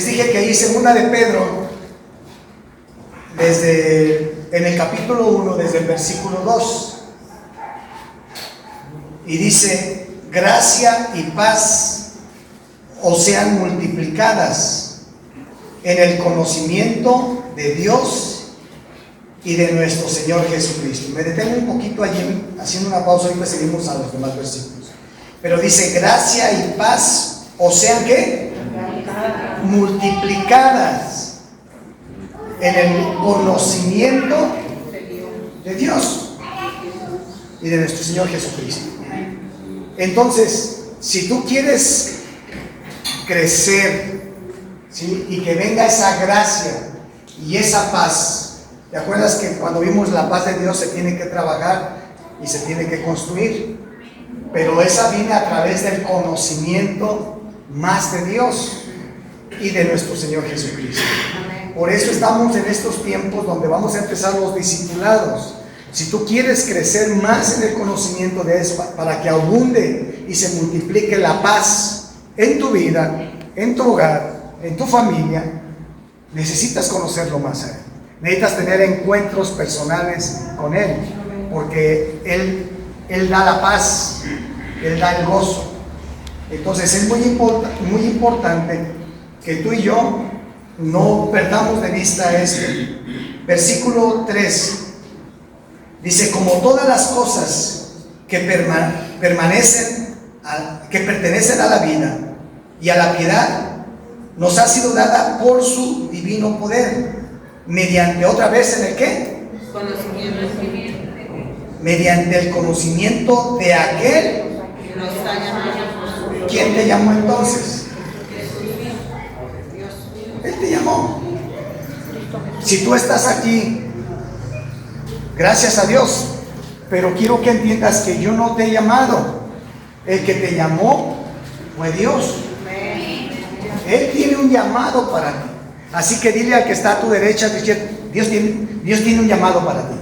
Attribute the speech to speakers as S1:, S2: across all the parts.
S1: Les dije que ahí segunda de Pedro, en el capítulo 1, desde el versículo 2, y dice: gracia y paz os sean multiplicadas en el conocimiento de Dios y de nuestro Señor Jesucristo. Me detengo un poquito allí, haciendo una pausa, y pues seguimos a los demás versículos. Pero dice: gracia y paz os sean ¿qué? Multiplicadas en el conocimiento de Dios y de nuestro Señor Jesucristo. Entonces, si tú quieres crecer, ¿sí?, y que venga esa gracia y esa paz, ¿te acuerdas que cuando vimos la paz de Dios se tiene que trabajar y se tiene que construir? Pero esa viene a través del conocimiento más de Dios y de nuestro Señor Jesucristo. Por eso estamos en estos tiempos donde vamos a empezar los discipulados. Si tú quieres crecer más en el conocimiento de eso, para que abunde y se multiplique la paz en tu vida, en tu hogar, en tu familia, necesitas conocerlo más a Él. Necesitas tener encuentros personales con Él, porque Él da la paz, Él da el gozo. Entonces es muy importante que tú y yo no perdamos de vista esto. Versículo 3 dice: como todas las cosas que pertenecen a la vida y a la piedad, nos ha sido dada por su divino poder, mediante, otra vez, ¿en el qué? Mediante el conocimiento de aquel. ¿Quién te llamó entonces? Él te llamó. Si tú estás aquí, gracias a Dios, pero quiero que entiendas que yo no te he llamado. El que te llamó fue Dios. Él tiene un llamado para ti. Así que dile al que está a tu derecha: Dios tiene un llamado para ti.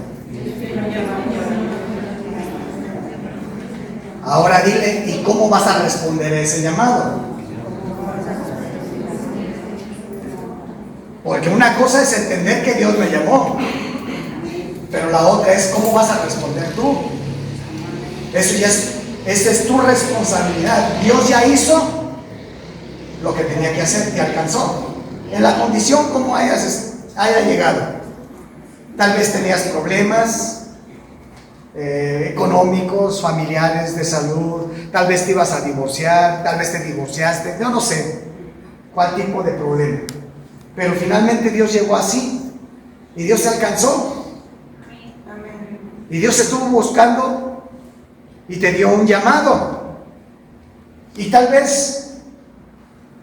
S1: Ahora dile: ¿y cómo vas a responder a ese llamado? Porque una cosa es entender que Dios me llamó, pero la otra es cómo vas a responder tú. Esa es tu responsabilidad. Dios ya hizo lo que tenía que hacer, te alcanzó en la condición como haya llegado. Tal vez tenías problemas económicos, familiares, de salud, tal vez te ibas a divorciar, tal vez te divorciaste, yo no sé cuál tipo de problema, pero finalmente Dios llegó así y Dios te alcanzó y Dios estuvo buscando y te dio un llamado. Y tal vez,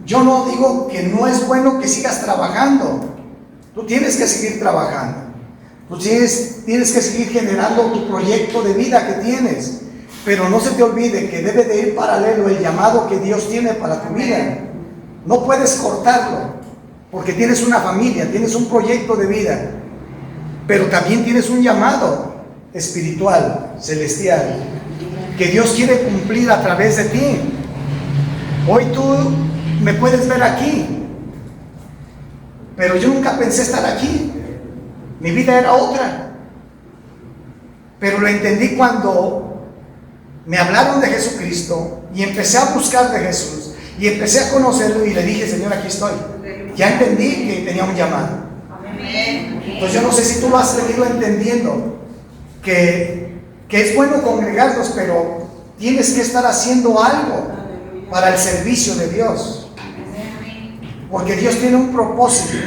S1: yo no digo que no es bueno que sigas trabajando, tú tienes que seguir trabajando. Tú tienes que seguir generando tu proyecto de vida que tienes, pero no se te olvide que debe de ir paralelo el llamado que Dios tiene para tu vida. No puedes cortarlo, porque tienes una familia, tienes un proyecto de vida, pero también tienes un llamado espiritual, celestial, que Dios quiere cumplir a través de ti. Hoy tú me puedes ver aquí, pero yo nunca pensé estar aquí. Mi vida era otra, pero lo entendí cuando me hablaron de Jesucristo y empecé a buscar de Jesús y empecé a conocerlo y le dije: Señor, aquí estoy. Ya entendí que tenía un llamado. Entonces yo no sé si tú lo has venido entendiendo, que es bueno congregarnos, pero tienes que estar haciendo algo para el servicio de Dios, porque Dios tiene un propósito.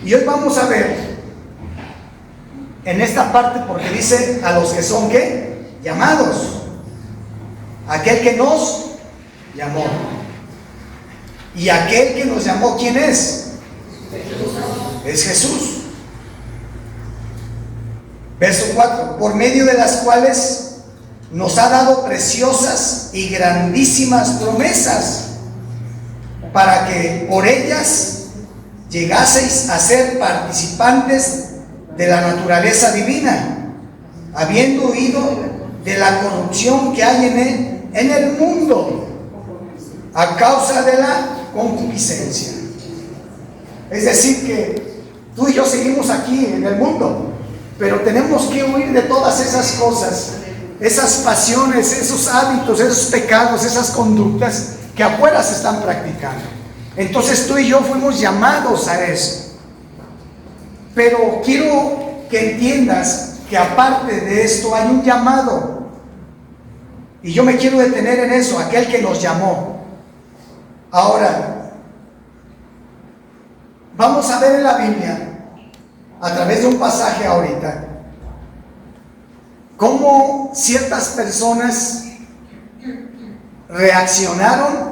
S1: Y hoy vamos a ver en esta parte, porque dice: a los que son ¿qué? Llamados. Aquel que nos llamó. Y aquel que nos llamó, ¿quién es? Es Jesús. Verso 4: por medio de las cuales nos ha dado preciosas y grandísimas promesas, para que por ellas llegaseis a ser participantes de la naturaleza divina, habiendo huido de la corrupción que hay en el mundo a causa de la concupiscencia. Es decir, que tú y yo seguimos aquí en el mundo, pero tenemos que huir de todas esas cosas, esas pasiones, esos hábitos, esos pecados, esas conductas que afuera se están practicando. Entonces tú y yo fuimos llamados a eso. Pero quiero que entiendas que aparte de esto hay un llamado. Y yo me quiero detener en eso, aquel que nos llamó. Ahora, vamos a ver en la Biblia, a través de un pasaje ahorita, cómo ciertas personas reaccionaron,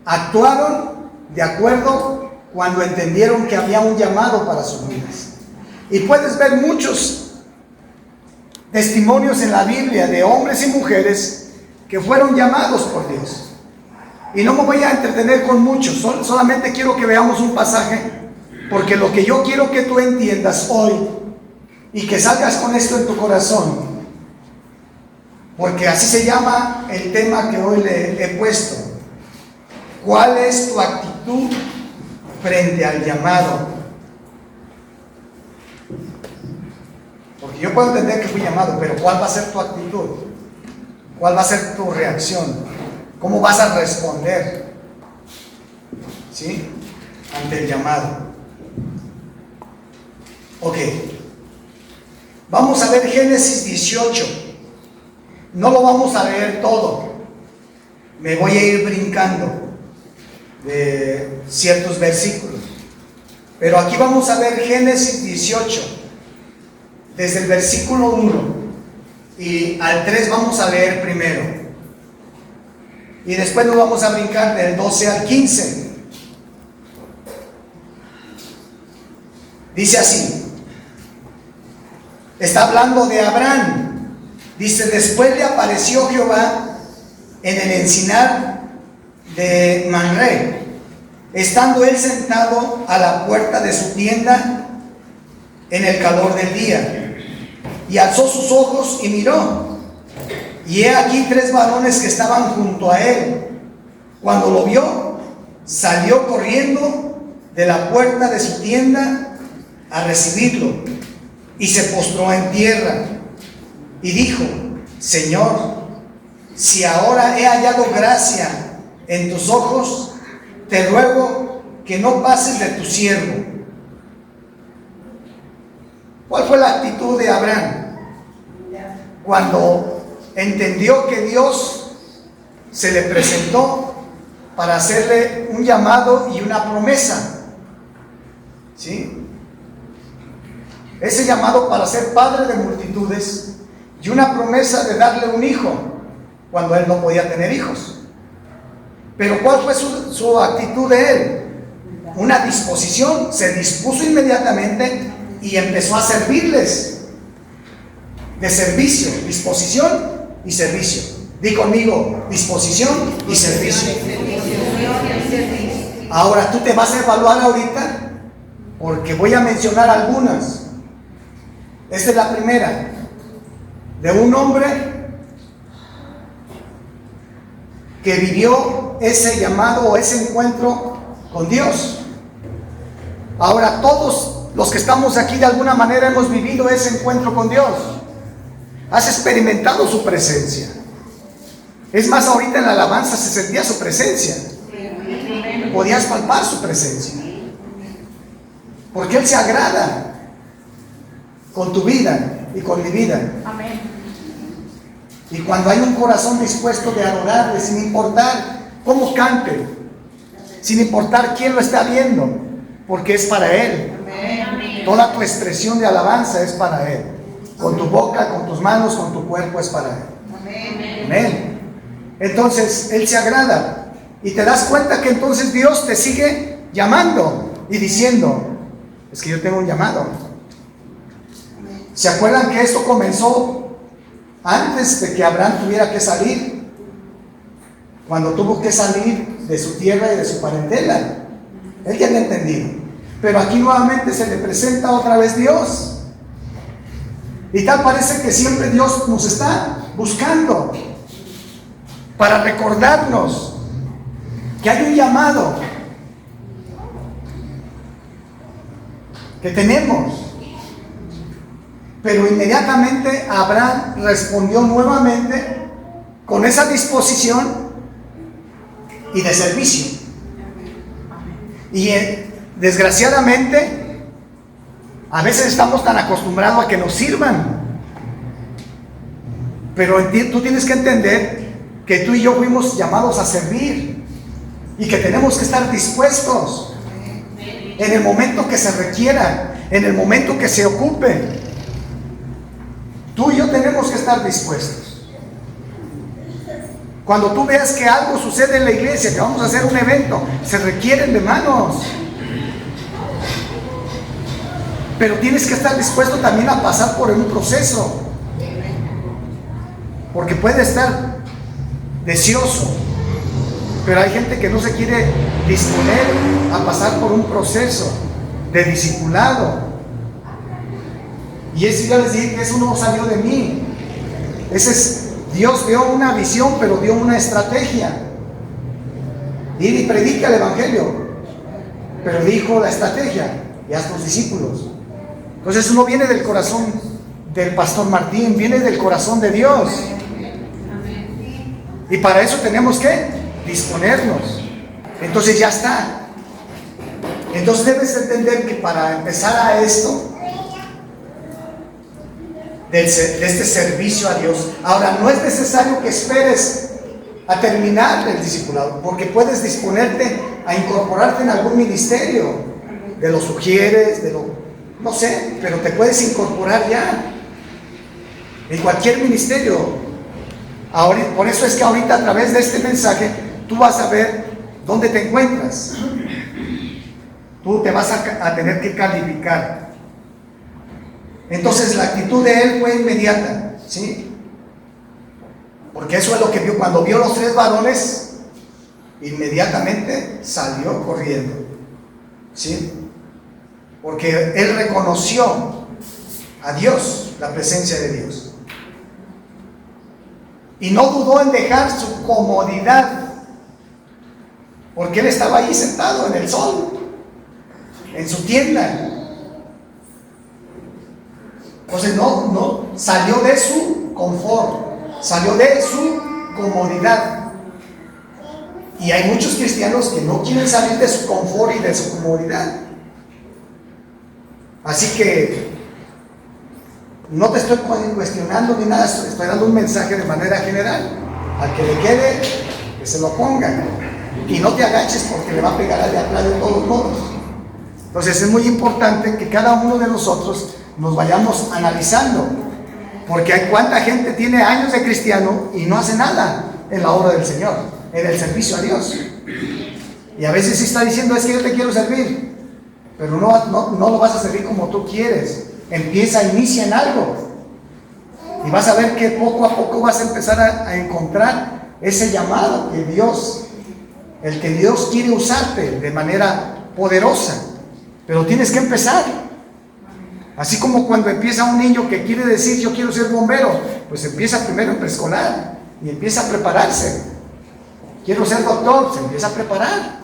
S1: actuaron de acuerdo cuando entendieron que había un llamado para sus vidas. Y puedes ver muchos testimonios en la Biblia de hombres y mujeres que fueron llamados por Dios. Y no me voy a entretener con muchos, solamente quiero que veamos un pasaje, porque lo que yo quiero que tú entiendas hoy y que salgas con esto en tu corazón, porque así se llama el tema que hoy le he puesto. ¿Cuál es tu actitud frente al llamado? Porque yo puedo entender que fui llamado, pero ¿cuál va a ser tu actitud? ¿Cuál va a ser tu reacción? ¿Cómo vas a responder? ¿Sí? Ante el llamado. Ok. Vamos a ver Génesis 18. No lo vamos a leer todo. Me voy a ir brincando de ciertos versículos. Pero aquí vamos a ver Génesis 18. Desde el versículo 1 y al 3 vamos a leer primero. Y después nos vamos a brincar del 12 al 15. Dice así. Está hablando de Abraham. Dice, después le apareció Jehová en el encinar de Mamre, estando él sentado a la puerta de su tienda en el calor del día. Y alzó sus ojos y miró, y he aquí 3 varones que estaban junto a él. Cuando lo vio, salió corriendo de la puerta de su tienda a recibirlo, y se postró en tierra, y dijo, Señor, si ahora he hallado gracia en tus ojos, te ruego que no pases de tu siervo. ¿Cuál fue la actitud de Abraham? Cuando entendió que Dios se le presentó para hacerle un llamado y una promesa. ¿Sí? Ese llamado para ser padre de multitudes y una promesa de darle un hijo cuando él no podía tener hijos. Pero ¿cuál fue su actitud de él? Una disposición. Se dispuso inmediatamente y empezó a servirles. De servicio, disposición y servicio. Di conmigo, disposición y servicio. Ahora tú te vas a evaluar ahorita, porque voy a mencionar algunas. Esta es la primera, de un hombre que vivió ese llamado o ese encuentro con Dios. Ahora todos los que estamos aquí de alguna manera hemos vivido ese encuentro con Dios. Has experimentado su presencia. Es más, ahorita en la alabanza se sentía su presencia. Podías palpar su presencia. Porque Él se agrada con tu vida y con mi vida.
S2: Amén.
S1: Y cuando hay un corazón dispuesto de adorarle, sin importar cómo cante, sin importar quién lo está viendo, porque es para Él.
S2: Amén.
S1: Toda tu expresión de alabanza es para Él. Con tu boca, con tus manos, con tu cuerpo es para Él.
S2: Amén.
S1: Amén. Entonces Él se agrada. Y te das cuenta que entonces Dios te sigue llamando y diciendo, es que yo tengo un llamado. ¿Se acuerdan que esto comenzó antes de que Abraham tuviera que salir? Cuando tuvo que salir de su tierra y de su parentela. Él ya había entendido. Pero aquí nuevamente se le presenta otra vez Dios. Y tal parece que siempre Dios nos está buscando para recordarnos que hay un llamado. que tenemos. Pero inmediatamente Abraham respondió nuevamente con esa disposición y de servicio. Y desgraciadamente, a veces estamos tan acostumbrados a que nos sirvan. Pero tú tienes que entender que tú y yo fuimos llamados a servir y que tenemos que estar dispuestos en el momento que se requiera, en el momento que se ocupe. Tú y yo tenemos que estar dispuestos. Cuando tú veas que algo sucede en la iglesia, que vamos a hacer un evento, se requieren de manos. Pero tienes que estar dispuesto también a pasar por un proceso. Porque puede estar deseoso, pero hay gente que no se quiere disponer a pasar por un proceso de discipulado. Y eso ya les dije que eso no salió de mí. Dios dio una visión, pero dio una estrategia. Ir y predica el evangelio, pero dijo la estrategia: y haz tus discípulos. Entonces eso no viene del corazón del pastor Martín, viene del corazón de Dios. Y para eso tenemos que disponernos. Entonces ya está. Entonces debes entender que para empezar a esto, de este servicio a Dios, ahora no es necesario que esperes a terminar el discipulado, porque puedes disponerte a incorporarte en algún ministerio, de los sugieres, no sé, pero te puedes incorporar ya en cualquier ministerio. Ahora, por eso es que ahorita a través de este mensaje tú vas a ver dónde te encuentras. Tú te vas a tener que calificar. Entonces la actitud de él fue inmediata, ¿sí? Porque eso es lo que vio. Cuando vio los 3 varones, inmediatamente salió corriendo, ¿sí? Porque él reconoció a Dios, la presencia de Dios. Y no dudó en dejar su comodidad, porque él estaba ahí sentado en el sol, en su tienda. Entonces no salió de su confort, salió de su comodidad. Y hay muchos cristianos que no quieren salir de su confort y de su comodidad. Así que no te estoy cuestionando ni nada, estoy dando un mensaje de manera general. Al que le quede, que se lo ponga. Y no te agaches porque le va a pegar al de atrás de todos modos. Entonces es muy importante que cada uno de nosotros nos vayamos analizando. Porque hay cuánta gente tiene años de cristiano y no hace nada en la obra del Señor, en el servicio a Dios. Y a veces sí está diciendo: es que yo te quiero servir, pero no lo vas a servir como tú quieres. Inicia en algo y vas a ver que poco a poco vas a empezar a encontrar ese llamado que Dios, el que Dios quiere usarte de manera poderosa, pero tienes que empezar. Así como cuando empieza un niño que quiere decir: yo quiero ser bombero, pues empieza primero en preescolar y empieza a prepararse. Quiero ser doctor, se empieza a preparar.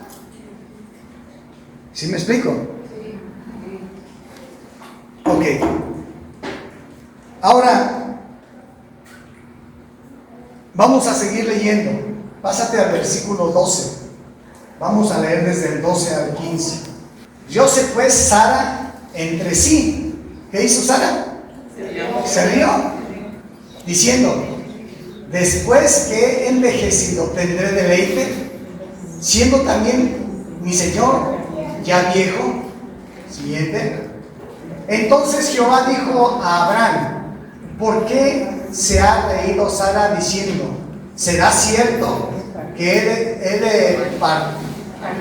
S1: ¿Sí me explico? Ok. Ahora vamos a seguir leyendo. Pásate al versículo 12. Vamos a leer desde el 12 al 15. Diose pues Sara entre sí. ¿Qué hizo Sara? Se rió, diciendo: después que he envejecido tendré deleite, siendo también mi Señor ya viejo. Siguiente. Entonces Jehová dijo a Abraham: ¿por qué se ha reído Sara diciendo: ¿será cierto que he de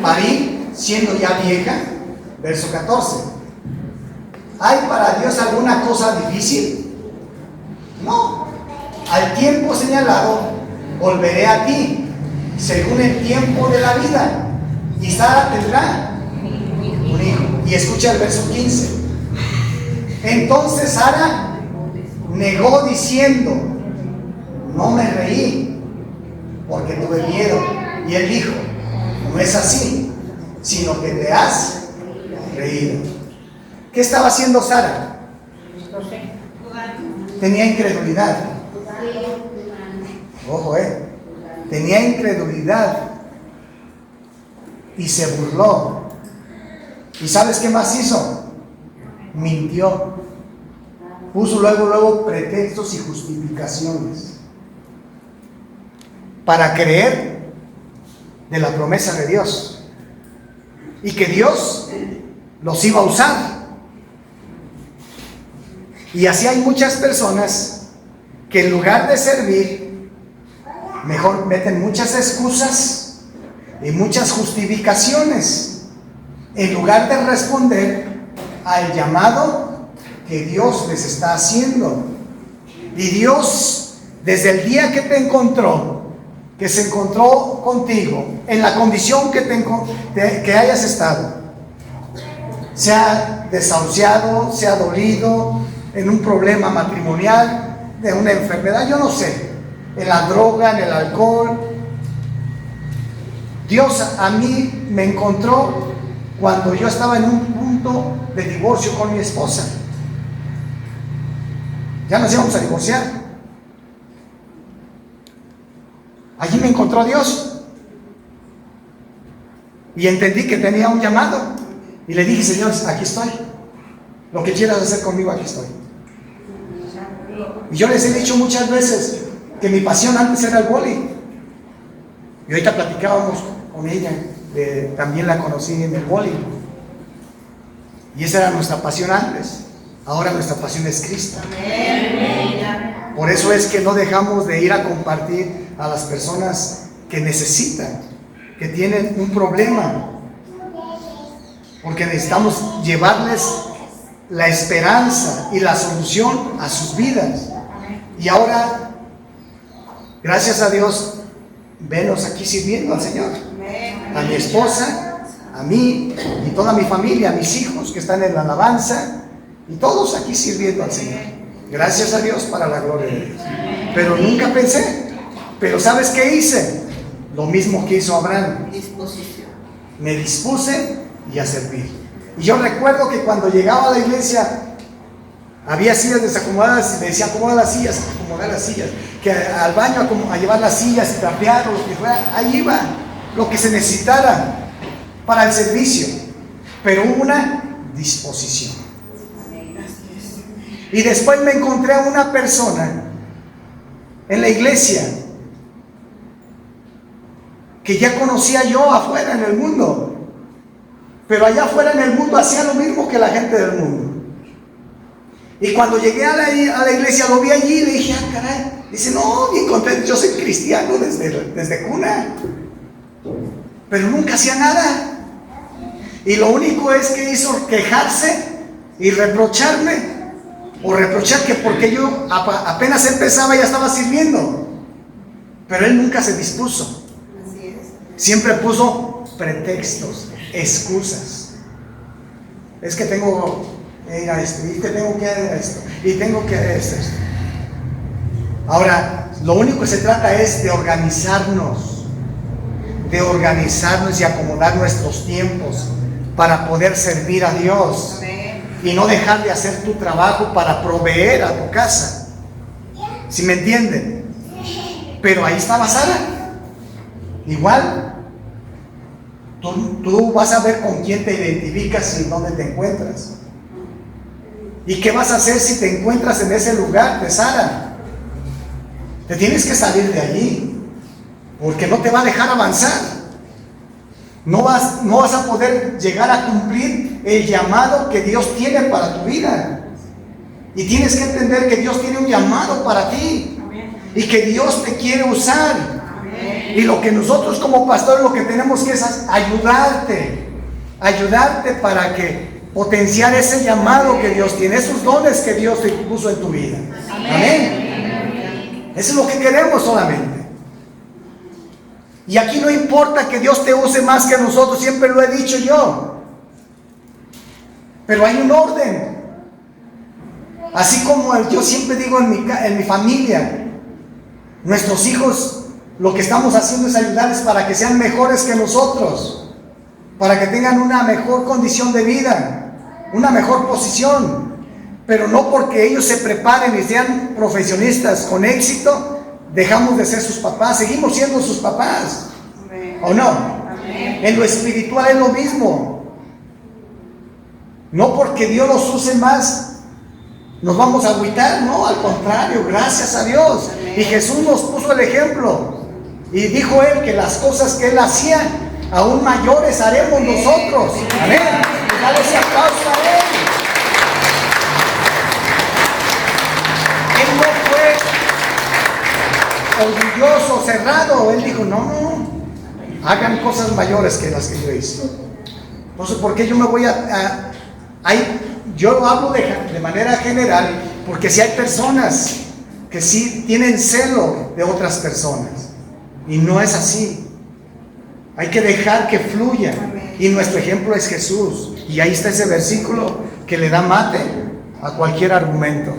S1: parir siendo ya vieja? Verso 14. ¿Hay para Dios alguna cosa difícil? No. Al tiempo señalado volveré a ti, según el tiempo de la vida, y Sara tendrá un hijo. Y escucha el verso 15. Entonces Sara negó diciendo: no me reí, porque tuve miedo. Y él dijo: no es así, sino que te has reído. ¿Qué estaba haciendo Sara? Tenía incredulidad. Ojo, tenía incredulidad y se burló. ¿Y sabes qué más hizo? Mintió. Puso luego pretextos y justificaciones para creer de la promesa de Dios y que Dios los iba a usar. Y así hay muchas personas que en lugar de servir, mejor meten muchas excusas y muchas justificaciones en lugar de responder al llamado que Dios les está haciendo. Y Dios, desde el día que te encontró, que se encontró contigo, en la condición que hayas estado, sea desahuciado, sea dolido, en un problema matrimonial, de una enfermedad, yo no sé, en la droga, en el alcohol, Dios a mí me encontró cuando yo estaba en un punto de divorcio con mi esposa. Ya nos íbamos a divorciar. Allí me encontró Dios y entendí que tenía un llamado y le dije: Señor, aquí estoy, lo que quieras hacer conmigo, aquí estoy. Y yo les he dicho muchas veces que mi pasión antes era el vóley, y ahorita platicábamos con ella, también la conocí en el vóley, y esa era nuestra pasión antes. Ahora nuestra pasión es Cristo. Por eso es que no dejamos de ir a compartir a las personas que necesitan, que tienen un problema, porque necesitamos llevarles la esperanza y la solución a sus vidas. Y ahora, gracias a Dios, venos aquí sirviendo al Señor, a mi esposa, a mí y toda mi familia, a mis hijos que están en la alabanza, y todos aquí sirviendo al Señor. Gracias a Dios, para la gloria de Dios. Pero nunca pensé, pero ¿sabes qué hice? Lo mismo que hizo Abraham. Me dispuse y a servir. Y yo recuerdo que cuando llegaba a la iglesia había sillas desacomodadas y me decía: acomodar las sillas, que al baño a llevar las sillas y trapear, o lo que fuera. Ahí iba, lo que se necesitara para el servicio, pero hubo una disposición. Y después me encontré a una persona en la iglesia que ya conocía yo afuera en el mundo, pero allá afuera en el mundo hacía lo mismo que la gente del mundo. Y cuando llegué a la iglesia, lo vi allí y le dije: ah, caray. Dice: no, bien contento, yo soy cristiano desde cuna, pero nunca hacía nada. Y lo único es que hizo quejarse y reprocharme, o reprochar que porque yo apenas empezaba ya estaba sirviendo. Pero él nunca se dispuso. Siempre puso pretextos, excusas. Es que tengo que ir a esto, y que tengo que ir a esto, y tengo que ir a esto. Ahora, lo único que se trata es de organizarnos y acomodar nuestros tiempos para poder servir a Dios. Y no dejar de hacer tu trabajo para proveer a tu casa. ¿Sí me entienden? Pero ahí estaba Sara. Igual, tú vas a ver con quién te identificas y dónde te encuentras. ¿Y qué vas a hacer si te encuentras en ese lugar de Sara? Te tienes que salir de allí, porque no te va a dejar avanzar. No vas a poder llegar a cumplir el llamado que Dios tiene para tu vida. Y tienes que entender que Dios tiene un llamado para ti. Y que Dios te quiere usar. Y lo que nosotros como pastores lo que tenemos que es ayudarte para que potenciar ese llamado que Dios tiene, esos dones que Dios te puso en tu vida. Amén. Eso es lo que queremos solamente. Y aquí no importa que Dios te use más que nosotros, siempre lo he dicho yo. Pero hay un orden. Así como yo siempre digo en mi familia, nuestros hijos, lo que estamos haciendo es ayudarles para que sean mejores que nosotros, para que tengan una mejor condición de vida. una mejor posición. Pero no porque ellos se preparen y sean profesionistas con éxito, dejamos de ser sus papás, seguimos siendo sus papás. ¿O no? En lo espiritual es lo mismo. No porque Dios los use más nos vamos a agüitar, no, al contrario, gracias a Dios. Y Jesús nos puso el ejemplo y dijo Él que las cosas que Él hacía, aún mayores haremos nosotros. Amén. Dale ese aplauso a Él. Él no fue orgulloso, cerrado. Él dijo, no, hagan cosas mayores que las que yo hice. Entonces, ¿por qué yo me voy yo hablo de manera general, porque si hay personas que sí tienen celo de otras personas, y no es así. Hay que dejar que fluya. Y nuestro ejemplo es Jesús. Y ahí está ese versículo que le da mate a cualquier argumento.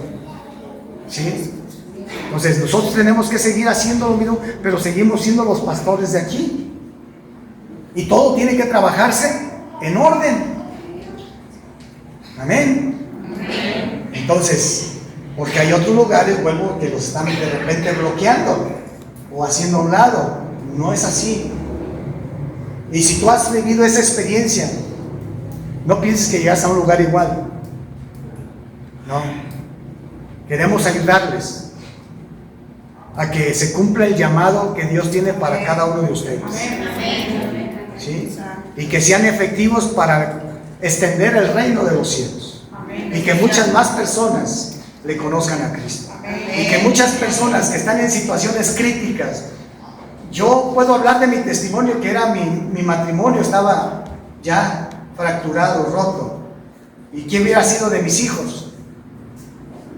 S1: ¿Sí? Entonces nosotros tenemos que seguir haciendo lo mismo, pero seguimos siendo los pastores de aquí. Y todo tiene que trabajarse en orden. Amén. Entonces, porque hay otros lugares, vuelvo, que los están de repente bloqueando o haciendo a un lado. No es así. Y si tú has vivido esa experiencia, no pienses que llegas a un lugar igual. No. Queremos ayudarles a que se cumpla el llamado que Dios tiene para cada uno de ustedes. ¿Sí? Y que sean efectivos para extender el reino de los cielos. Y que muchas más personas le conozcan a Cristo. Y que muchas personas que están en situaciones críticas, yo puedo hablar de mi testimonio, que era mi matrimonio estaba ya fracturado, roto. ¿Y quién hubiera sido de mis hijos?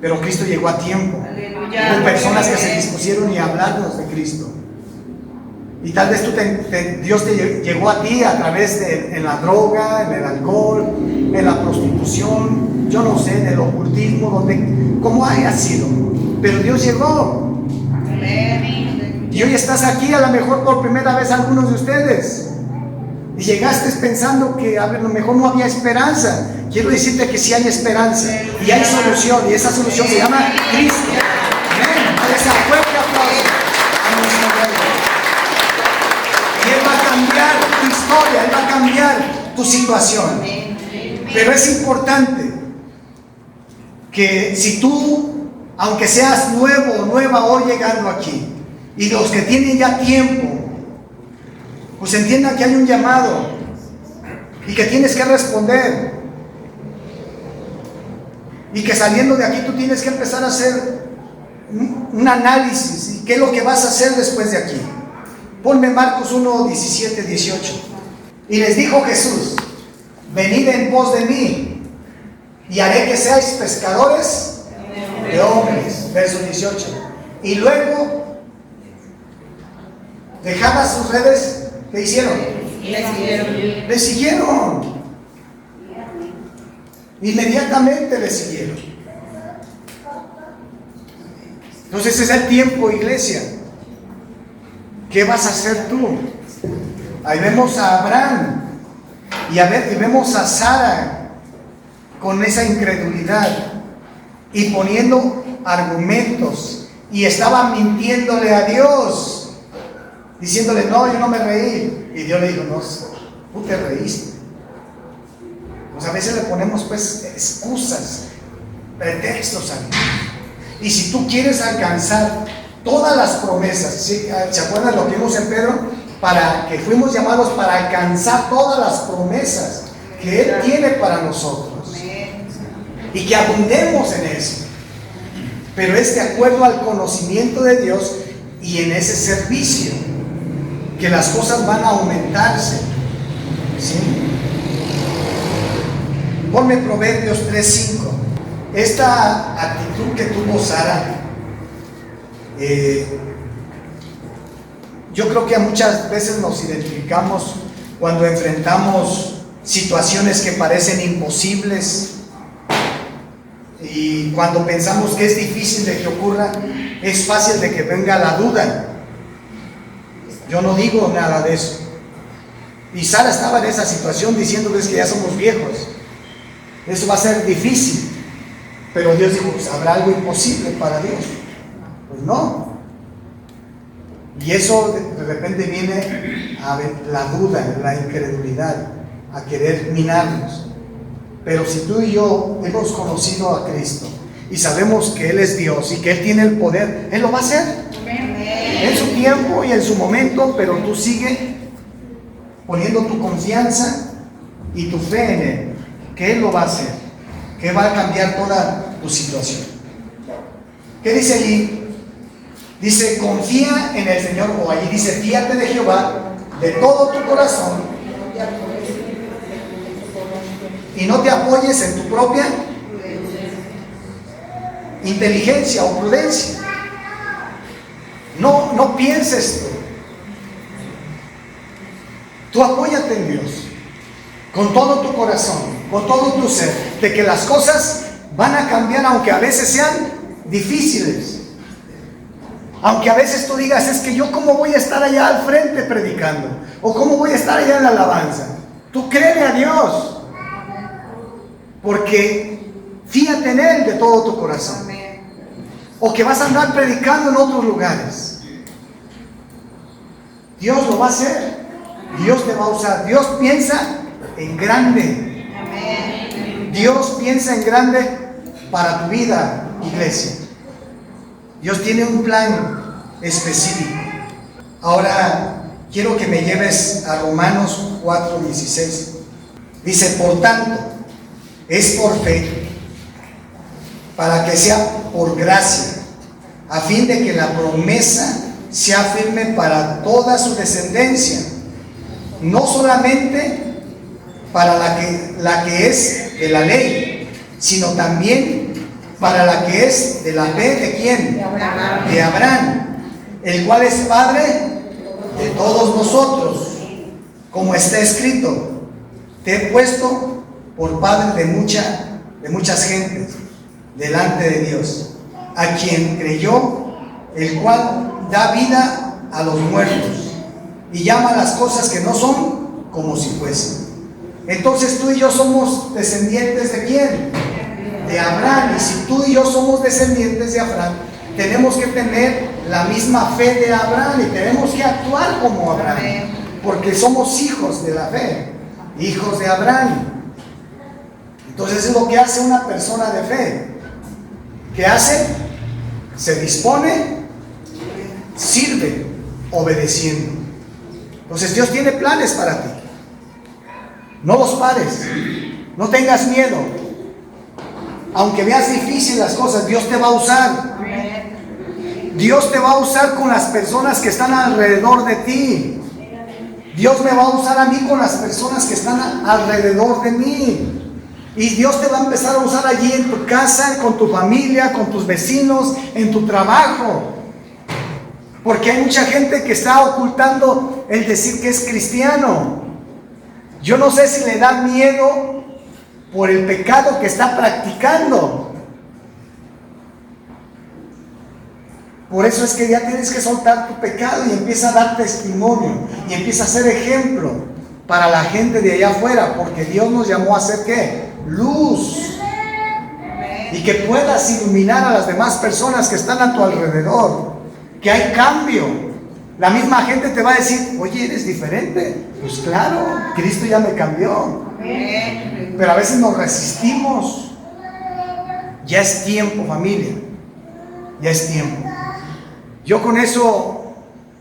S1: Pero Cristo llegó a tiempo. Hubo personas que se dispusieron y hablarnos de Cristo. Y tal vez Dios te llegó a ti a través en la droga, en el alcohol, en la prostitución, yo no sé, en el ocultismo, como haya sido. Pero Dios llegó. Y hoy estás aquí, a lo mejor por primera vez algunos de ustedes. Y llegaste pensando que a lo mejor no había esperanza. Quiero decirte que sí hay esperanza. Y hay solución. Y esa solución se llama Cristo. Amén. Ese fuerte aplauso a nuestro Rey. Y Él va a cambiar tu historia, Él va a cambiar tu situación. Pero es importante que si tú, aunque seas nuevo o nueva hoy llegando aquí, y los que tienen ya tiempo, pues entiendan que hay un llamado y que tienes que responder. Y que saliendo de aquí tú tienes que empezar a hacer un análisis. ¿Y qué es lo que vas a hacer después de aquí? Ponme Marcos 1, 17, 18. Y les dijo Jesús: venid en pos de mí, y haré que seáis pescadores de hombres. Verso 18. Y luego, dejadas sus redes, ¿qué hicieron? Le siguieron. Inmediatamente le siguieron. Entonces es el tiempo, iglesia. ¿Qué vas a hacer tú? Ahí vemos a Abraham y vemos a Sara con esa incredulidad y poniendo argumentos, y estaba mintiéndole a Dios, diciéndole: no, yo no me reí. Y Dios le dijo: no, tú te reíste. Pues a veces le ponemos excusas, pretextos a Dios. Y si tú quieres alcanzar todas las promesas, ¿sí? ¿Se acuerdan lo que vimos en Pedro? Para que fuimos llamados para alcanzar todas las promesas que Él tiene para nosotros, y que abundemos en eso. Pero es de acuerdo al conocimiento de Dios y en ese servicio que las cosas van a aumentarse. ¿Sí? Ponme Proverbios 3:5. Esta actitud que tuvo Sara, yo creo que muchas veces nos identificamos cuando enfrentamos situaciones que parecen imposibles, y cuando pensamos que es difícil de que ocurra, es fácil de que venga la duda. Yo no digo nada de eso. Y Sara estaba en esa situación diciéndoles que ya somos viejos. Eso va a ser difícil. Pero Dios dijo, pues, ¿habrá algo imposible para Dios? Pues no. Y eso de repente viene a ver la duda, la incredulidad, a querer minarnos. Pero si tú y yo hemos conocido a Cristo y sabemos que Él es Dios y que Él tiene el poder, Él lo va a hacer en su tiempo y en su momento. Pero tú sigue poniendo tu confianza y tu fe en Él, que Él lo va a hacer, que va a cambiar toda tu situación. ¿Qué dice allí? Dice, confía en el Señor, o allí dice, fíate de Jehová de todo tu corazón y no te apoyes en tu propia inteligencia o prudencia. No pienses tú apóyate en Dios con todo tu corazón, con todo tu ser, de que las cosas van a cambiar, aunque a veces sean difíciles. Aunque a veces tú digas, es que yo cómo voy a estar allá al frente predicando, o cómo voy a estar allá en la alabanza. Tú créele a Dios, porque fíjate en Él de todo tu corazón. O que vas a andar predicando en otros lugares. Dios lo va a hacer, Dios te va a usar. Dios piensa en grande. Dios piensa en grande para tu vida, iglesia. Dios tiene un plan específico. Ahora quiero que me lleves a Romanos 4:16. Dice, por tanto, es por fe, para que sea por gracia, a fin de que la promesa sea firme para toda su descendencia, no solamente para la que es de la ley, sino también para la que es de la fe de ¿quién? De Abraham, el cual es Padre de todos nosotros, como está escrito, te he puesto por Padre de muchas gentes delante de Dios, a quien creyó, el cual da vida a los muertos y llama las cosas que no son como si fuesen. Entonces tú y yo somos descendientes ¿de quién? De Abraham. Y si tú y yo somos descendientes de Abraham, tenemos que tener la misma fe de Abraham y tenemos que actuar como Abraham, porque somos hijos de la fe, hijos de Abraham. Entonces es lo que hace una persona de fe. ¿Qué hace? Se dispone, sirve, obedeciendo. Entonces Dios tiene planes para ti. No los pares, no tengas miedo. Aunque veas difícil las cosas, Dios te va a usar. Dios te va a usar con las personas que están alrededor de ti. Dios me va a usar a mí con las personas que están alrededor de mí. Y Dios te va a empezar a usar allí en tu casa, con tu familia, con tus vecinos, en tu trabajo. Porque hay mucha gente que está ocultando el decir que es cristiano. Yo no sé si le da miedo por el pecado que está practicando. Por eso es que ya tienes que soltar tu pecado y empieza a dar testimonio y empieza a ser ejemplo para la gente de allá afuera, porque Dios nos llamó a ser ¿qué? Luz. Y que puedas iluminar a las demás personas que están a tu alrededor, que hay cambio. La misma gente te va a decir, oye, eres diferente. Pues claro, Cristo ya me cambió. Pero a veces nos resistimos. Ya es tiempo, familia. Ya es tiempo. Yo con eso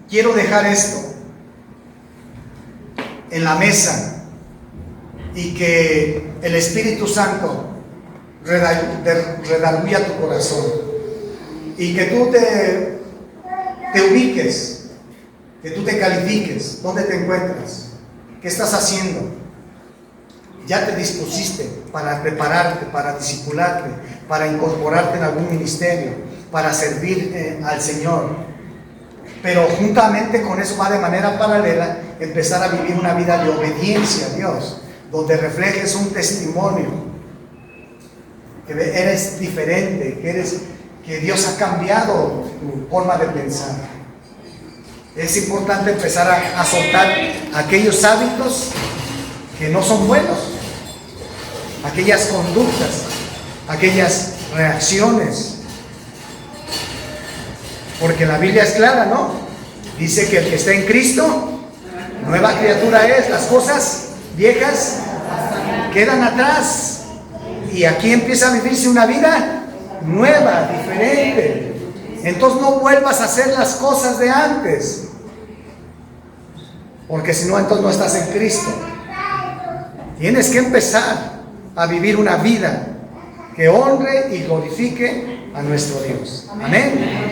S1: quiero dejar esto en la mesa y que el Espíritu Santo redarguya tu corazón y que tú te ubiques, que tú te califiques. ¿Dónde te encuentras? ¿Qué estás haciendo? Ya te dispusiste para prepararte, para discipularte, para incorporarte en algún ministerio, para servir al Señor. Pero juntamente con eso va de manera paralela empezar a vivir una vida de obediencia a Dios, donde reflejes un testimonio, que eres diferente, que Dios ha cambiado tu forma de pensar. Es importante empezar a soltar aquellos hábitos que no son buenos, aquellas conductas, aquellas reacciones. Porque la Biblia es clara, ¿no? Dice que el que está en Cristo, nueva criatura es. Las cosas viejas quedan atrás. Y aquí empieza a vivirse una vida nueva, diferente. Entonces no vuelvas a hacer las cosas de antes. Porque si no, entonces no estás en Cristo. Tienes que empezar a vivir una vida que honre y glorifique a nuestro Dios. Amén.